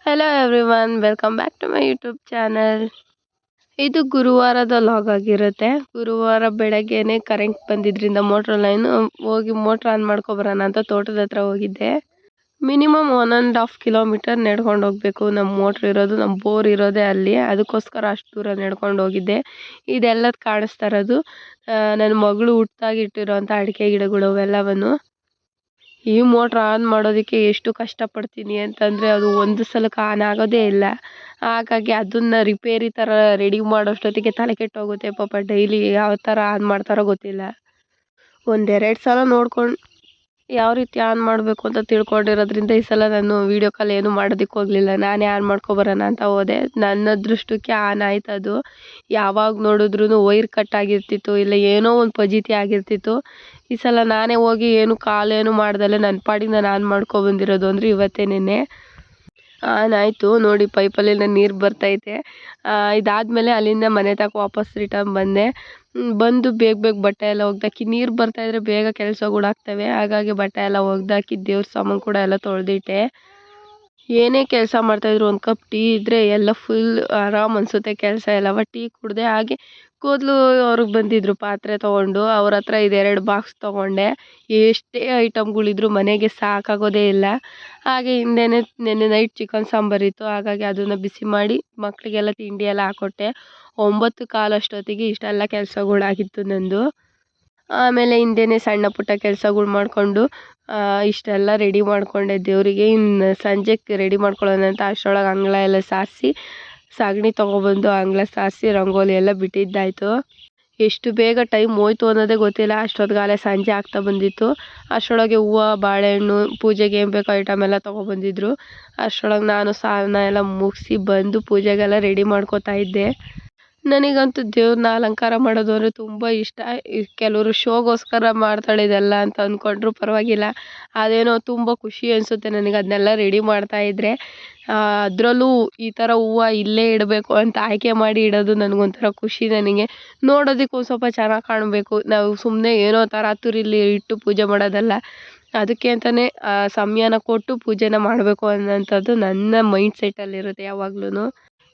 Hello everyone, welcome back to my YouTube channel. ಇದು ಗುರುವಾರದ log ಆಗಿರುತ್ತೆ. ಗುರುವಾರ ಬೆಳಗ್ಗೆನೆ ಕರೆಂಟ್ ಬಂದಿದ್ರಿಂದ ಮೋಟರ್ ಲೈನ್ ಹೋಗಿ ಮೋಟರ್ ಆನ್ ಮಾಡ್ಕೊಬರೋಣ ಅಂತ ತೋಟದ ಹತ್ರ ಹೋಗಿದ್ದೆ. ಮಿನಿಮಮ್ 1.5 ಕಿಲೋಮೀಟರ್ ನಡ್ಕೊಂಡು ಹೋಗ್ಬೇಕು. ನಮ್ಮ ಮೋಟ್ರ್ ಇರೋದು, ನಮ್ಮ ಬೋರ್ ಇರೋದೇ ಅಲ್ಲಿ. ಅದಕ್ಕೋಸ್ಕರ ಅಷ್ಟು ದೂರ ನಡ್ಕೊಂಡು ಹೋಗಿದ್ದೆ. ಇದೆಲ್ಲದು ಕಾಣಿಸ್ತಾ ಇರೋದು ನನ್ನ ಮಗಳು ಹುಟ್ಟಾಗಿ ಇಟ್ಟಿರೋಂಥ ಅಡಿಕೆ ಗಿಡಗಳು ಅವೆಲ್ಲವನ್ನು. ಈ ಮೋಟ್ರ್ ಆನ್ ಮಾಡೋದಕ್ಕೆ ಎಷ್ಟು ಕಷ್ಟಪಡ್ತೀನಿ ಅಂತಂದರೆ ಅದು ಒಂದು ಸಲಕ್ಕೆ ಆನ್ ಆಗೋದೇ ಇಲ್ಲ. ಹಾಗಾಗಿ ಅದನ್ನು ರಿಪೇರಿ ಥರ ರೆಡಿ ಮಾಡೋಷ್ಟೊತ್ತಿಗೆ ತಲೆ ಕೆಟ್ಟೋಗುತ್ತೆ. ಪಾಪ ಡೈಲಿ ಯಾವ ಥರ ಆನ್ ಮಾಡ್ತಾರೋ ಗೊತ್ತಿಲ್ಲ. ಒಂದೆರಡು ಸಲ ನೋಡ್ಕೊಂಡು ಯಾವ ರೀತಿ ಆನ್ ಮಾಡಬೇಕು ಅಂತ ತಿಳ್ಕೊಂಡಿರೋದ್ರಿಂದ ಈ ಸಲ ನಾನು ವೀಡಿಯೋ ಕಾಲ್ ಏನು ಮಾಡೋದಕ್ಕೆ ಹೋಗಲಿಲ್ಲ. ನಾನೇ ಆನ್ ಮಾಡ್ಕೊಬರೋಣ ಅಂತ ಹೋದೆ. ನನ್ನ ಅದೃಷ್ಟಕ್ಕೆ ಆನ್ ಆಯ್ತು ಅದು. ಯಾವಾಗ ನೋಡಿದ್ರೂ ವೈರ್ ಕಟ್ ಆಗಿರ್ತಿತ್ತು, ಇಲ್ಲ ಏನೋ ಒಂದು ಫಜೀತಿ ಆಗಿರ್ತಿತ್ತು. ಈ ಸಲ ನಾನೇ ಹೋಗಿ ಏನು ಕಾಲೇನು ಮಾಡ್ದಲೆ ನನ್ನ ಪಾಡಿಗೆ ನಾನು ಆನ್ ಮಾಡ್ಕೊಬಂದಿರೋದು ಅಂದರೆ ಇವತ್ತೇ ನೆನ್ನೆ ಆನ್ ಆಯಿತು. ನೋಡಿ ಪೈಪಲ್ಲಿಂದ ನೀರು ಬರ್ತೈತೆ. ಇದಾದಮೇಲೆ ಅಲ್ಲಿಂದ ಮನೆ ತನಕ ವಾಪಸ್ ರಿಟರ್ನ್ ಬಂದೆ. ಬಂದು ಬೇಗ ಬಟ್ಟೆ ಎಲ್ಲ ಒಗ್ದಾಕಿ, ನೀರು ಬರ್ತಾಯಿದ್ರೆ ಬೇಗ ಕೆಲಸಗಳಾಗ್ತವೆ. ಹಾಗಾಗಿ ಬಟ್ಟೆ ಎಲ್ಲ ಒಗ್ದಾಕಿ ದೇವ್ರ ಸಾಮಾನು ಕೂಡ ಎಲ್ಲ ತೊಳೆದಿಟ್ಟೆ. ಏನೇ ಕೆಲಸ ಮಾಡ್ತಾಯಿದ್ರು ಒಂದು ಕಪ್ ಟೀ ಇದ್ದರೆ ಎಲ್ಲ ಫುಲ್ ಆರಾಮ್ ಅನಿಸುತ್ತೆ ಕೆಲಸ ಎಲ್ಲ. ಟೀ ಕುಡಿದೆ. ಹಾಗೆ ಕೂದಲು ಅವ್ರಿಗೆ ಬಂದಿದ್ದರು ಪಾತ್ರೆ ತೊಗೊಂಡು. ಅವ್ರ ಹತ್ರ 2 ಬಾಕ್ಸ್ ತೊಗೊಂಡೆ. ಎಷ್ಟೇ ಐಟಮ್ಗಳಿದ್ರು ಮನೆಗೆ ಸಾಕಾಗೋದೇ ಇಲ್ಲ. ಹಾಗೆ ಹಿಂದೆನೇ ನೆನ್ನೆ ನೈಟ್ ಚಿಕನ್ ಸಾಂಬಾರಿತ್ತು. ಹಾಗಾಗಿ ಅದನ್ನು ಬಿಸಿ ಮಾಡಿ ಮಕ್ಕಳಿಗೆಲ್ಲ ತಿಂಡಿ ಎಲ್ಲ ಹಾಕ್ಕೊಟ್ಟೆ. 9:15 ಅಷ್ಟೊತ್ತಿಗೆ ಇಷ್ಟೆಲ್ಲ ಕೆಲಸಗಳಾಗಿತ್ತು ನಂದು. ಆಮೇಲೆ ಹಿಂದೆನೇ ಸಣ್ಣ ಪುಟ್ಟ ಕೆಲಸಗಳು ಮಾಡಿಕೊಂಡು ಇಷ್ಟೆಲ್ಲ ರೆಡಿ ಮಾಡಿಕೊಂಡೆ ದೇವರಿಗೆ. ಇನ್ನು ಸಂಜೆಗೆ ರೆಡಿ ಮಾಡ್ಕೊಳ್ಳೋಣ ಅಂತ ಅಷ್ಟರೊಳಗೆ ಅಂಗಳ ಎಲ್ಲ ಸಾರಿಸಿ, ಸಗಣಿ ತೊಗೊಬಂದು ಅಂಗಳ ಸಾರಿಸಿ ರಂಗೋಲಿ ಎಲ್ಲ ಬಿಟ್ಟಿದ್ದಾಯಿತು. ಎಷ್ಟು ಬೇಗ ಟೈಮ್ ಹೋಯ್ತು ಅನ್ನೋದೇ ಗೊತ್ತಿಲ್ಲ. ಅಷ್ಟೊತ್ತಿಗಾಲೇ ಸಂಜೆ ಆಗ್ತಾ ಬಂದಿತ್ತು. ಅಷ್ಟರೊಳಗೆ ಹೂವು, ಬಾಳೆಹಣ್ಣು, ಪೂಜೆಗೆ ಏನು ಬೇಕೋ ಐಟಮ್ ಎಲ್ಲ ತೊಗೊಬಂದಿದ್ರು. ಅಷ್ಟರೊಳಗೆ ನಾನು ಸ್ನಾನ ಎಲ್ಲ ಮುಗಿಸಿ ಬಂದು ಪೂಜೆಗೆಲ್ಲ ರೆಡಿ ಮಾಡ್ಕೋತಾ ಇದ್ದೆ. ನನಗಂತೂ ದೇವ್ರನ್ನ ಅಲಂಕಾರ ಮಾಡೋದು ಅಂದರೆ ತುಂಬ ಇಷ್ಟ. ಕೆಲವರು ಶೋಗೋಸ್ಕರ ಮಾಡ್ತಾಳೆ ಇದೆಲ್ಲ ಅಂತ ಅಂದ್ಕೊಂಡ್ರು ಪರವಾಗಿಲ್ಲ. ಅದೇನೋ ತುಂಬ ಖುಷಿ ಅನಿಸುತ್ತೆ ನನಗೆ ಅದನ್ನೆಲ್ಲ ರೆಡಿ ಮಾಡ್ತಾಯಿದ್ರೆ. ಅದರಲ್ಲೂ ಈ ಥರ ಹೂವು ಇಲ್ಲೇ ಇಡಬೇಕು ಅಂತ ಆಯ್ಕೆ ಮಾಡಿ ಇಡೋದು ನನಗೊಂಥರ ಖುಷಿ. ನನಗೆ ನೋಡೋದಕ್ಕೆ ಒಂದು ಸ್ವಲ್ಪ ಚೆನ್ನಾಗಿ ಕಾಣಬೇಕು. ನಾವು ಸುಮ್ಮನೆ ಏನೋ ಥರ ತುರಿಲಿ ಇಟ್ಟು ಪೂಜೆ ಮಾಡೋದಲ್ಲ. ಅದಕ್ಕೆ ಅಂತಲೇ ಸಮಯನ ಕೊಟ್ಟು ಪೂಜೆನ ಮಾಡಬೇಕು ಅನ್ನೋಂಥದ್ದು ನನ್ನ ಮೈಂಡ್ ಸೆಟ್ಟಲ್ಲಿರುತ್ತೆ ಯಾವಾಗ್ಲೂ.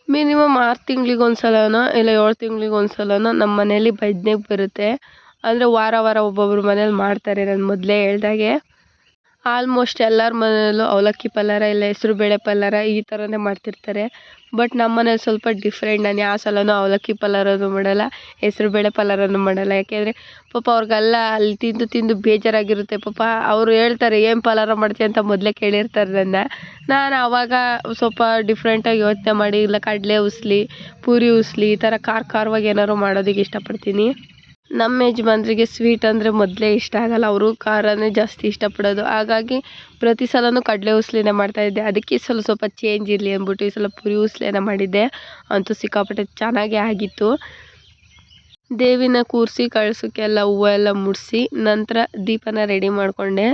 ಮಿನಿಮಮ್ 6 ತಿಂಗ್ಳಿಗೆ ಸಲನೋ ಇಲ್ಲ 7 ತಿಂಗ್ಳಿಗೆ ಸಲನೋ ನಮ್ಮ ಮನೇಲಿ ಭಜನೆಗೆ ಬರುತ್ತೆ. ಅಂದರೆ ವಾರ ಒಬ್ಬೊಬ್ರು ಮನೇಲಿ ಮಾಡ್ತಾರೆ. ನಾನು ಮೊದಲೇ ಹೇಳ್ದಾಗೆ ಆಲ್ಮೋಸ್ಟ್ ಎಲ್ಲರ ಮನೆಯಲ್ಲೂ ಅವಲಕ್ಕಿ ಪಲ್ಲಾರ ಇಲ್ಲ ಹೆಸರುಬೇಳೆ ಪಲ್ಲಾರ ಈ ಥರನೇ ಮಾಡ್ತಿರ್ತಾರೆ. ಬಟ್ ನಮ್ಮ ಮನೇಲಿ ಸ್ವಲ್ಪ ಡಿಫ್ರೆಂಟ್. ನಾನು ಯಾವ ಸಲನೂ ಅವಲಕ್ಕಿ ಪಲ್ಲಾರನೂ ಮಾಡಲ್ಲ, ಹೆಸರುಬೇಳೆ ಪಲ್ಲಾರನೂ ಮಾಡಲ್ಲ. ಯಾಕೆಂದರೆ ಪಾಪ ಅವ್ರಿಗೆಲ್ಲ ಅಲ್ಲಿ ತಿಂದು ಬೇಜಾರಾಗಿರುತ್ತೆ. ಪಾಪ ಅವರು ಹೇಳ್ತಾರೆ ಏನು ಪಲ್ಲಾರ ಮಾಡ್ತೀಯ ಅಂತ ಮೊದಲೇ ಕೇಳಿರ್ತಾರೆ ನನ್ನ. ನಾನು ಆವಾಗ ಸ್ವಲ್ಪ ಡಿಫ್ರೆಂಟಾಗಿ ಯೋಚನೆ ಮಾಡಿ ಇಲ್ಲ ಕಡಲೆ ಉಸ್ಲಿ, ಪೂರಿ ಉಸ್ಲಿ ಈ ಥರ ಖಾರವಾಗಿ ಏನಾದ್ರು ಮಾಡೋದಕ್ಕೆ ಇಷ್ಟಪಡ್ತೀನಿ. ನಮ್ಮ ಯಜಮಾನ್ರಿಗೆ ಸ್ವೀಟ್ ಅಂದರೆ ಮೊದಲೇ ಇಷ್ಟ ಆಗಲ್ಲ. ಅವರು ಖಾರನೇ ಜಾಸ್ತಿ ಇಷ್ಟಪಡೋದು. ಹಾಗಾಗಿ ಪ್ರತಿ ಸಲವೂ ಕಡಲೆ ಉಸ್ಲಿನೇ ಮಾಡ್ತಾಯಿದ್ದೆ. ಅದಕ್ಕೆ ಸ್ವಲ್ಪ ಚೇಂಜ್ ಇರಲಿ ಅಂದ್ಬಿಟ್ಟು ಈ ಸಲ ಪುರಿ ಉಸ್ಲಿನ ಮಾಡಿದ್ದೆ. ಅಂತೂ ಸಿಕ್ಕಾಪಟ್ಟೆ ಚೆನ್ನಾಗೇ ಆಗಿತ್ತು. ದೇವಿನ ಕೂರಿಸಿ ಕಳ್ಸೋಕ್ಕೆಲ್ಲ ಹೂವು ಎಲ್ಲ ಮುಡಿಸಿ ನಂತರ ದೀಪನ ರೆಡಿ ಮಾಡಿಕೊಂಡೆ.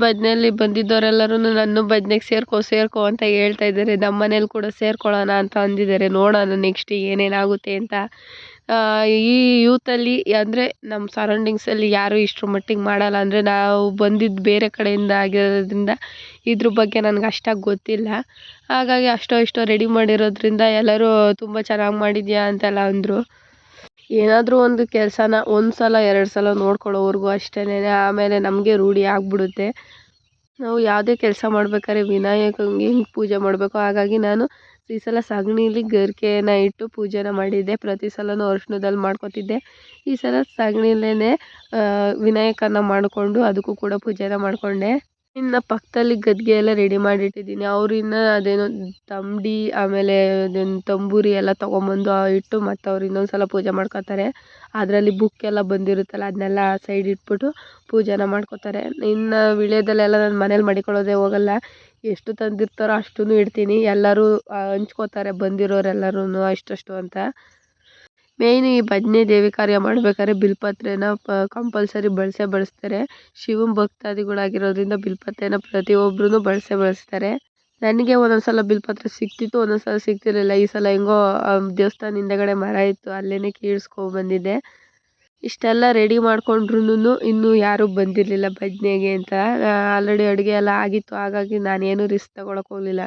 ಭಜನೆಯಲ್ಲಿ ಬಂದಿದ್ದವರೆಲ್ಲರೂ ನನ್ನ ಭಜನೆಗೆ ಸೇರ್ಕೋ ಅಂತ ಹೇಳ್ತಾ ಇದ್ದಾರೆ. ನಮ್ಮ ಮನೇಲಿ ಕೂಡ ಸೇರ್ಕೊಳ್ಳೋಣ ಅಂತ ಅಂದಿದ್ದಾರೆ. ನೋಡೋಣ ನೆಕ್ಸ್ಟ್ ಏನೇನಾಗುತ್ತೆ ಅಂತ. ಈ ಯೂತಲ್ಲಿ ಅಂದರೆ ನಮ್ಮ ಸರೌಂಡಿಂಗ್ಸಲ್ಲಿ ಯಾರೂ ಇಷ್ಟರ ಮಟ್ಟಿಗೆ ಮಾಡಲ್ಲ. ಅಂದರೆ ನಾವು ಬಂದಿದ್ದು ಬೇರೆ ಕಡೆಯಿಂದ ಆಗಿರೋದ್ರಿಂದ ಇದ್ರ ಬಗ್ಗೆ ನನಗೆ ಅಷ್ಟಾಗಿ ಗೊತ್ತಿಲ್ಲ. ಹಾಗಾಗಿ ಅಷ್ಟೋ ರೆಡಿ ಮಾಡಿರೋದ್ರಿಂದ ಎಲ್ಲರೂ ತುಂಬ ಚೆನ್ನಾಗಿ ಮಾಡಿದ್ಯಾ ಅಂತೆಲ್ಲ ಅಂದರು. ಏನಾದರೂ ಒಂದು ಕೆಲಸನ 1 ಸಲ 2 ಸಲ ನೋಡ್ಕೊಳ್ಳೋವರೆಗೂ ಅಷ್ಟೇನೆ. ಆಮೇಲೆ ನಮಗೆ ರೂಢಿ ಆಗಿಬಿಡುತ್ತೆ. ನಾವು ಯಾವುದೇ ಕೆಲಸ ಮಾಡ್ಬೇಕಾದ್ರೆ ವಿನಾಯಕಂಗೆ ಹಿಂಗೆ ಪೂಜೆ ಮಾಡಬೇಕು. ಹಾಗಾಗಿ ನಾನು ಈ ಸಲ ಸಗಣಿಲಿ ಗರಿಕೆನ ಇಟ್ಟು ಪೂಜೆನ ಮಾಡಿದ್ದೆ. ಪ್ರತಿ ಸಲನೂ ಅರಿಶಿಣದಲ್ಲಿ ಮಾಡ್ಕೊತಿದ್ದೆ. ಈ ಸಲ ಸಗಣಿಲೇ ವಿನಾಯಕನ ಮಾಡಿಕೊಂಡು ಅದಕ್ಕೂ ಕೂಡ ಪೂಜೆನ ಮಾಡಿಕೊಂಡೆ. ಇನ್ನು ಪಕ್ಕದಲ್ಲಿ ಗದ್ಗೆ ಎಲ್ಲ ರೆಡಿ ಮಾಡಿಟ್ಟಿದ್ದೀನಿ. ಅವರು ಇನ್ನು ಅದೇನೋ ತಂಬಡಿ ಆಮೇಲೆ ಅದೊಂದು ತಂಬೂರಿ ಎಲ್ಲ ತೊಗೊಂಬಂದು ಇಟ್ಟು ಮತ್ತು ಅವ್ರು ಇನ್ನೊಂದು ಸಲ ಪೂಜೆ ಮಾಡ್ಕೊತಾರೆ. ಅದರಲ್ಲಿ ಬುಕ್ ಎಲ್ಲ ಬಂದಿರುತ್ತಲ್ಲ ಅದನ್ನೆಲ್ಲ ಸೈಡ್ ಇಟ್ಬಿಟ್ಟು ಪೂಜೆನ ಮಾಡ್ಕೊತಾರೆ. ಇನ್ನು ವಿಳ್ಯದಲ್ಲೆಲ್ಲ ನಾನು ಮನೇಲಿ ಮಡಿಕೊಳ್ಳೋದೇ ಹೋಗಲ್ಲ. ಎಷ್ಟು ತಂದಿರ್ತಾರೋ ಅಷ್ಟೂ ಇಡ್ತೀನಿ. ಎಲ್ಲರೂ ಹಂಚ್ಕೋತಾರೆ ಬಂದಿರೋರೆಲ್ಲರೂ ಅಷ್ಟು ಅಂತ. ಮೇಯ್ನ್ ಈ ಭಜನೆ ದೇವಿ ಕಾರ್ಯ ಮಾಡ್ಬೇಕಾದ್ರೆ ಬಿಲ್ಪತ್ರೆನ ಕಂಪಲ್ಸರಿ ಬಳಸ್ತಾರೆ. ಶಿವನ ಭಕ್ತಾದಿಗಳಾಗಿರೋದ್ರಿಂದ ಬಿಲ್ಪತ್ರೆನ ಪ್ರತಿಯೊಬ್ಬರೂ ಬಳಸ್ತಾರೆ. ನನಗೆ ಒಂದೊಂದು ಸಲ ಬಿಲ್ಪತ್ರೆ ಸಿಕ್ತಿತ್ತು, ಒಂದೊಂದು ಸಲ ಸಿಗ್ತಿರಲಿಲ್ಲ. ಈ ಸಲ ಹೆಂಗೋ ದೇವಸ್ಥಾನ ಹಿಂದೆಗಡೆ ಮರ ಇತ್ತು, ಅಲ್ಲೇ ಕೀಳ್ಸ್ಕೊಂಡ್ಬಂದಿದ್ದೆ. ಇಷ್ಟೆಲ್ಲ ರೆಡಿ ಮಾಡ್ಕೊಂಡ್ರು ಇನ್ನೂ ಯಾರೂ ಬಂದಿರಲಿಲ್ಲ ಭಜನೆಗೆ ಅಂತ. ಆಲ್ರೆಡಿ ಅಡುಗೆ ಎಲ್ಲ ಆಗಿತ್ತು, ಹಾಗಾಗಿ ನಾನೇನು ರಿಸ್ಕ್ ತೊಗೊಳಕ್ಕೆ ಹೋಗಲಿಲ್ಲ.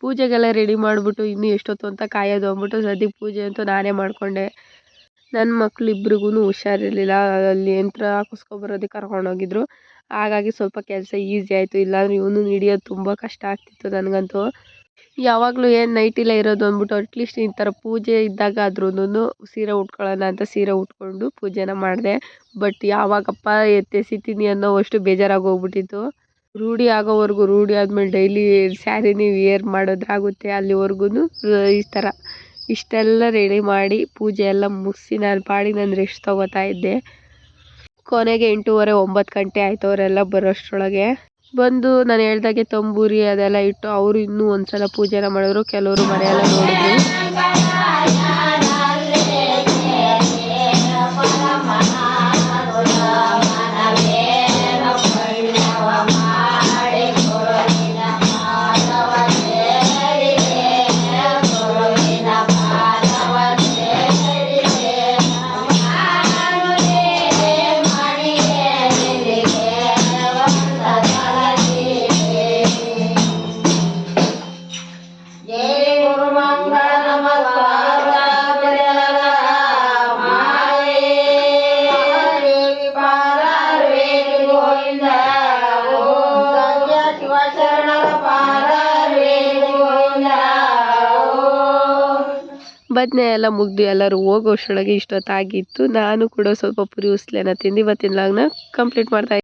ಪೂಜೆಗೆಲ್ಲ ರೆಡಿ ಮಾಡಿಬಿಟ್ಟು ಇನ್ನೂ ಎಷ್ಟೊತ್ತು ಅಂತ ಕಾಯೋದು ಅಂದ್ಬಿಟ್ಟು ಸದ್ಯಕ್ಕೆ ಪೂಜೆ ಅಂತೂ ನಾನೇ ಮಾಡಿಕೊಂಡೆ. ನನ್ನ ಮಕ್ಳು ಇಬ್ರಿಗೂ ಹುಷಾರಿರಲಿಲ್ಲ, ಅಲ್ಲಿ ಯಂತ್ರ ಹಾಕಿಸ್ಕೊಬರೋದಕ್ಕೆ ಕರ್ಕೊಂಡೋಗಿದ್ರು. ಹಾಗಾಗಿ ಸ್ವಲ್ಪ ಕೆಲಸ ಈಸಿ ಆಯಿತು, ಇಲ್ಲಾಂದ್ರೆ ಇವನು ಹಿಡಿಯೋದು ತುಂಬ ಕಷ್ಟ ಆಗ್ತಿತ್ತು ನನಗಂತೂ. ಯಾವಾಗಲೂ ಏನು ನೈಟಿಲ್ಲ ಇರೋದು ಅಂದ್ಬಿಟ್ಟು ಅಟ್ಲೀಸ್ಟ್ ಈ ಥರ ಪೂಜೆ ಇದ್ದಾಗ ಆದ್ರೂ ಸೀರೆ ಉಟ್ಕೊಳ್ಳೋಣ ಅಂತ ಸೀರೆ ಉಟ್ಕೊಂಡು ಪೂಜೆನ ಮಾಡಿದೆ. ಬಟ್ ಯಾವಾಗಪ್ಪ ಎತ್ತೆಸಿತೀನಿ ಅನ್ನೋವಷ್ಟು ಬೇಜಾರಾಗೋಗ್ಬಿಟ್ಟಿತ್ತು. ರೂಢಿ ಆಗೋವರೆಗೂ, ರೂಢಿ ಆದಮೇಲೆ ಡೈಲಿ ಸ್ಯಾರಿನೇ ವೇರ್ ಮಾಡೋದ್ರಾಗುತ್ತೆ. ಅಲ್ಲಿವರೆಗೂ ಈ ಥರ ಇಷ್ಟೆಲ್ಲ ರೆಡಿ ಮಾಡಿ ಪೂಜೆ ಎಲ್ಲ ಮುಗಿಸಿ ನಾನು ಪಾಡಿಗೆ ನಾನು ರೆಸ್ಟ್ ತೊಗೋತಾ ಇದ್ದೆ. ಕೊನೆಗೆ 8:30 9 ಗಂಟೆ ಆಯಿತು ಅವರೆಲ್ಲ ಬರೋಷ್ಟರೊಳಗೆ. ಬಂದು ನಾನು ಹೇಳ್ದಾಗೆ ತಂಬೂರಿ ಅದೆಲ್ಲ ಇಟ್ಟು ಅವರು ಇನ್ನೂ ಒಂದ್ಸಲ ಪೂಜೆನ ಮಾಡಿದ್ರು. ಕೆಲವರು ಮನೆಯೆಲ್ಲ ನೋಡಿದ್ರು. ಭಜನೆ ಎಲ್ಲ ಮುಗ್ದು ಎಲ್ಲರೂ ಹೋಗೋಷ್ಟರೊಳಗೆ ಇಷ್ಟೊತ್ತಾಗಿತ್ತು. ನಾನು ಕೂಡ ಸ್ವಲ್ಪ ಪುರಿ ಉಸ್ಲೆನ ತಿಂದು ಇವತ್ತಿನ ವ್ಲಾಗ್ನ ಕಂಪ್ಲೀಟ್ ಮಾಡ್ತಾ